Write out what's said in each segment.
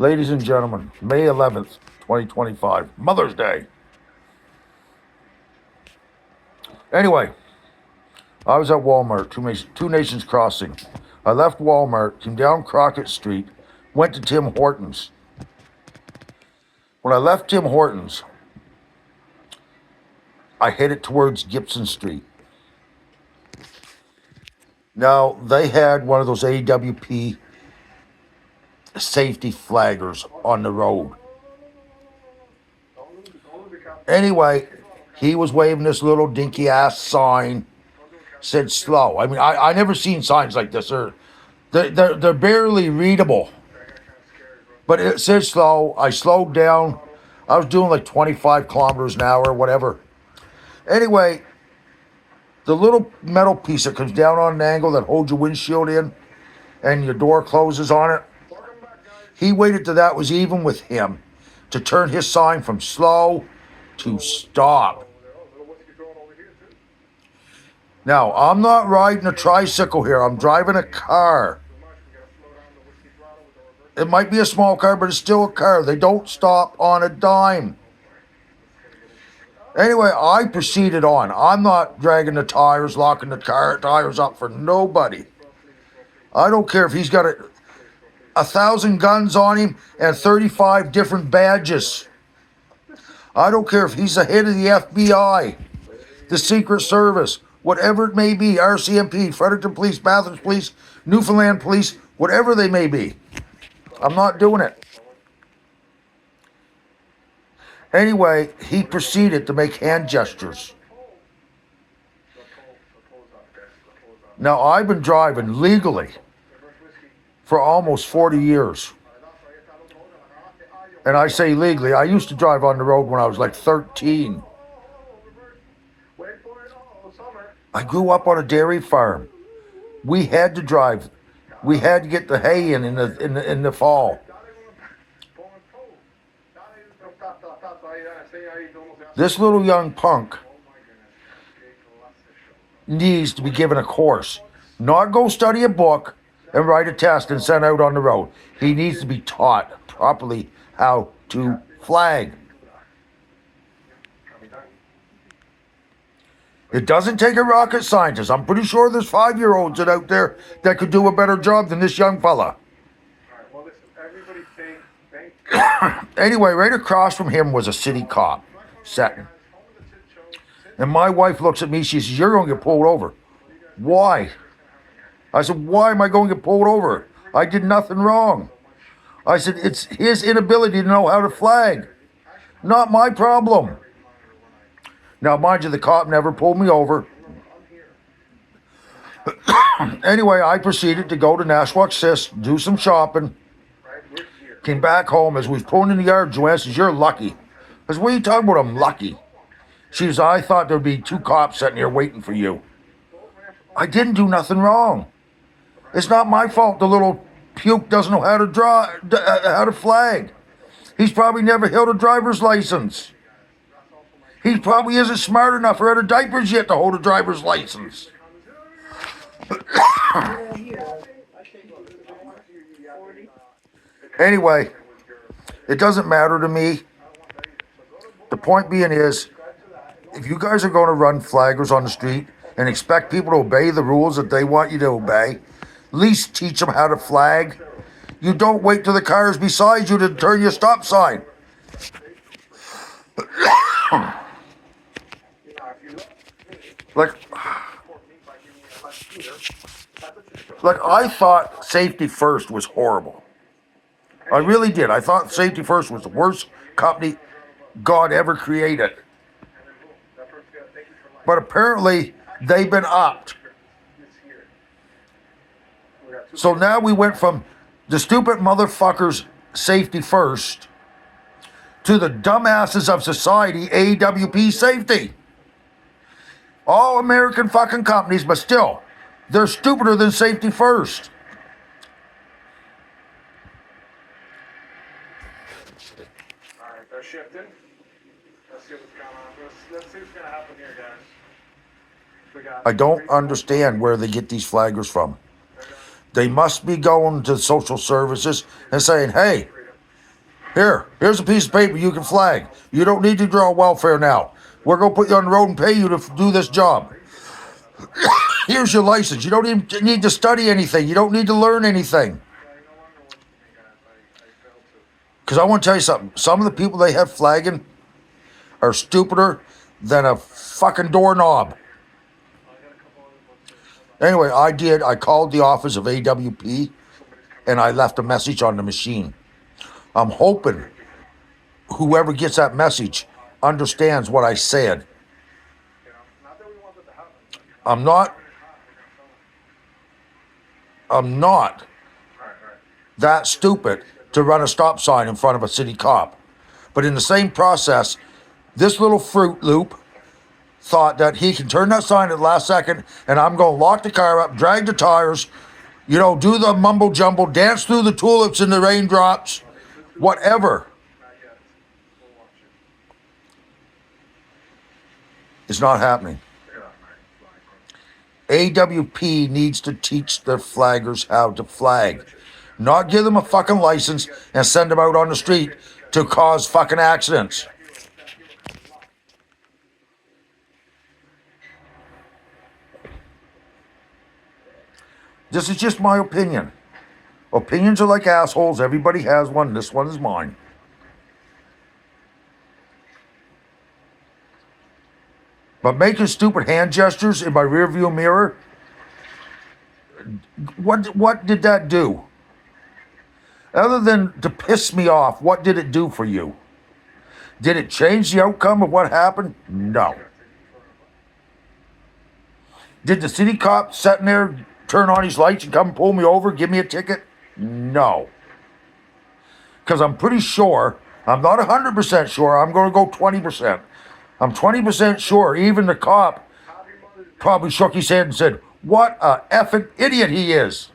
Ladies and gentlemen, May 11th, 2025, Mother's Day. Anyway, I was at Walmart, Two Nations Crossing. I left Walmart, came down Crockett Street, went to Tim Hortons. When I left Tim Hortons, I headed towards Gibson Street. Now, they had one of those AWP safety flaggers on the road. Anyway, he was waving this little dinky ass sign, said slow. I mean, I never seen signs like this. They're barely readable. But it said slow. I slowed down. I was doing like 25 kilometers an hour or whatever. Anyway, the little metal piece that comes down on an angle that holds your windshield in and your door closes on it, he waited till that was even with him to turn his sign from slow to stop. Now, I'm not riding a tricycle here. I'm driving a car. It might be a small car, but it's still a car. They don't stop on a dime. Anyway, I proceeded on. I'm not dragging the tires, locking the car tires up for nobody. I don't care if he's got 1,000 guns on him and 35 different badges. I don't care if he's the head of the FBI, the Secret Service, whatever it may be, RCMP, Fredericton Police, Bathurst Police, Newfoundland Police, whatever they may be. I'm not doing it. Anyway, he proceeded to make hand gestures. Now, I've been driving legally for almost 40 years. And I say legally, I used to drive on the road when I was like 13. I grew up on a dairy farm. We had to drive. We had to get the hay in the fall. This little young punk needs to be given a course, not go study a book and write a test and send out on the road. He needs to be taught properly how to flag. It doesn't take a rocket scientist. I'm pretty sure there's 5-year-olds out there that could do a better job than this young fella. Anyway, right across from him was a city cop sitting. And my wife looks at me, she says, "You're going to get pulled over." Why? I said, "Why am I going to get pulled over? I did nothing wrong." I said, "It's his inability to know how to flag. Not my problem." Now, mind you, the cop never pulled me over. Anyway, I proceeded to go to Nashwauk Sis, do some shopping. Came back home. As we was pulling in the yard, Joanne says, "You're lucky." I said, "What are you talking about? I'm lucky." She says, "I thought there'd be 2 cops sitting here waiting for you." I didn't do nothing wrong. It's not my fault the little puke doesn't know how to flag. He's probably never held a driver's license. He probably isn't smart enough or out of diapers yet to hold a driver's license. Anyway, it doesn't matter to me. The point being is, if you guys are going to run flaggers on the street and expect people to obey the rules that they want you to obey, at least teach them how to flag. You don't wait till the car is beside you to turn your stop sign. Like I thought Safety First was horrible. I really did. I thought Safety First was the worst company God ever created. But apparently, they've been upped. So now we went from the stupid motherfuckers Safety First to the dumbasses of society, AWP Safety. All American fucking companies, but still, they're stupider than Safety First. All right, they're shifting. Let's see what's going on. Let's see what's going to happen here, guys. I don't understand where they get these flaggers from. They must be going to social services and saying, "Hey, Here's a piece of paper you can flag. You don't need to draw welfare now. We're going to put you on the road and pay you to do this job. Here's your license. You don't even need to study anything. You don't need to learn anything. Because I want to tell you something. Some of the people they have flagging are stupider than a fucking doorknob. Anyway, I called the office of AWP and I left a message on the machine. I'm hoping whoever gets that message understands what I said. I'm not that stupid to run a stop sign in front of a city cop. But in the same process, this little Fruit Loop thought that he can turn that sign at the last second and I'm going to lock the car up, drag the tires, do the mumble jumble, dance through the tulips in the raindrops, whatever. It's not happening. AWP needs to teach their flaggers how to flag. Not give them a fucking license and send them out on the street to cause fucking accidents. This is just my opinion. Opinions are like assholes. Everybody has one. This one is mine. But making stupid hand gestures in my rearview mirror, what did that do? Other than to piss me off, what did it do for you? Did it change the outcome of what happened? No. Did the city cop sitting there turn on his lights and come and pull me over, give me a ticket? No. Because I'm pretty sure, I'm not 100% sure, I'm going to go 20%. I'm 20% sure even the cop probably shook his head and said, what a effing idiot he is.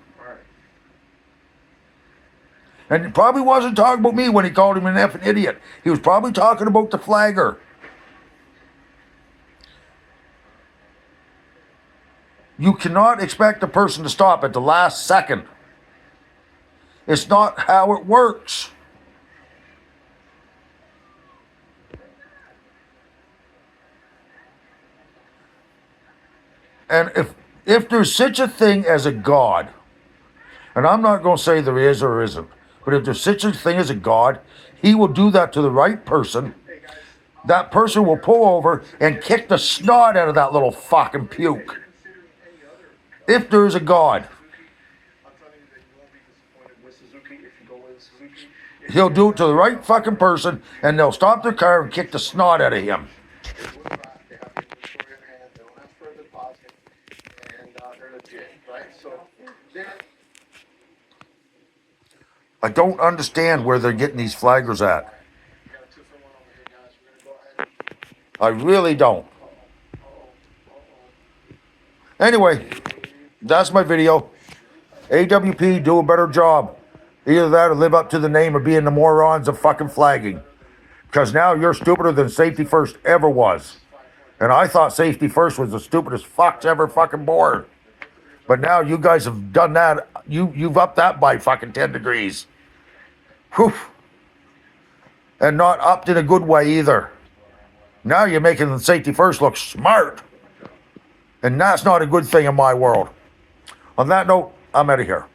And he probably wasn't talking about me when he called him an effing idiot. He was probably talking about the flagger. You cannot expect a person to stop at the last second. It's not how it works. And if there's such a thing as a God, and I'm not going to say there is or isn't, but if there's such a thing as a God, he will do that to the right person. That person will pull over and kick the snot out of that little fucking puke. If there is a God, he'll do it to the right fucking person and they'll stop their car and kick the snot out of him. I don't understand where they're getting these flaggers at. I really don't. Anyway, that's my video. AWP, do a better job. Either that or live up to the name of being the morons of fucking flagging. Because now you're stupider than Safety First ever was. And I thought Safety First was the stupidest fucks ever fucking born. But now you guys have done that. You've upped that by fucking 10 degrees. Whew. And not upped in a good way either. Now you're making the Safety First look smart. And that's not a good thing in my world. On that note, I'm out of here.